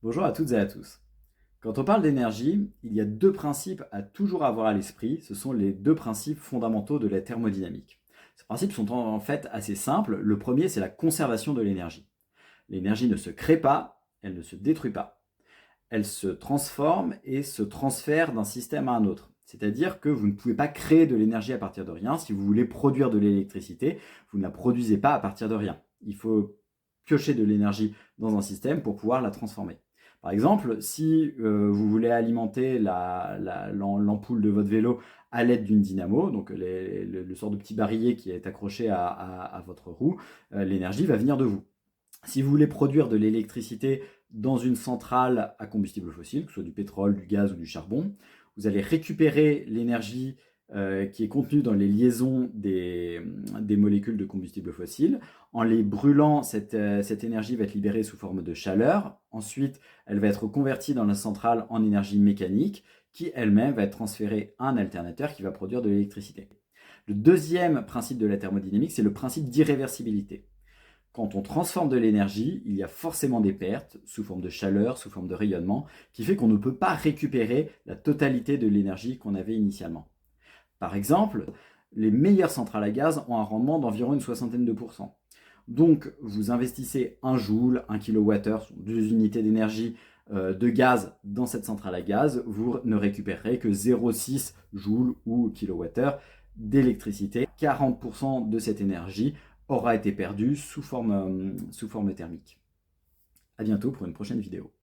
Bonjour à toutes et à tous. Quand on parle d'énergie, il y a deux principes à toujours avoir à l'esprit. Ce sont les deux principes fondamentaux de la thermodynamique. Ces principes sont en fait assez simples. Le premier, c'est la conservation de l'énergie. L'énergie ne se crée pas, elle ne se détruit pas. Elle se transforme et se transfère d'un système à un autre. C'est-à-dire que vous ne pouvez pas créer de l'énergie à partir de rien. Si vous voulez produire de l'électricité, vous ne la produisez pas à partir de rien. Il faut piocher de l'énergie dans un système pour pouvoir la transformer. Par exemple, si vous voulez alimenter l'ampoule de votre vélo à l'aide d'une dynamo, donc le sort de petit barillet qui est accroché à votre roue, l'énergie va venir de vous. Si vous voulez produire de l'électricité dans une centrale à combustible fossile, que ce soit du pétrole, du gaz ou du charbon, vous allez récupérer l'énergie qui est contenue dans les liaisons des molécules de combustible fossile. En les brûlant, cette énergie va être libérée sous forme de chaleur. Ensuite, elle va être convertie dans la centrale en énergie mécanique qui elle-même va être transférée à un alternateur qui va produire de l'électricité. Le deuxième principe de la thermodynamique, c'est le principe d'irréversibilité. Quand on transforme de l'énergie, il y a forcément des pertes sous forme de chaleur, sous forme de rayonnement, qui fait qu'on ne peut pas récupérer la totalité de l'énergie qu'on avait initialement. Par exemple, les meilleures centrales à gaz ont un rendement d'environ une soixantaine de pourcents. Donc, vous investissez 1 joule, 1 kWh, 2 unités d'énergie de gaz dans cette centrale à gaz, vous ne récupérerez que 0,6 joules ou kWh d'électricité. 40% de cette énergie aura été perdue sous forme thermique. À bientôt pour une prochaine vidéo.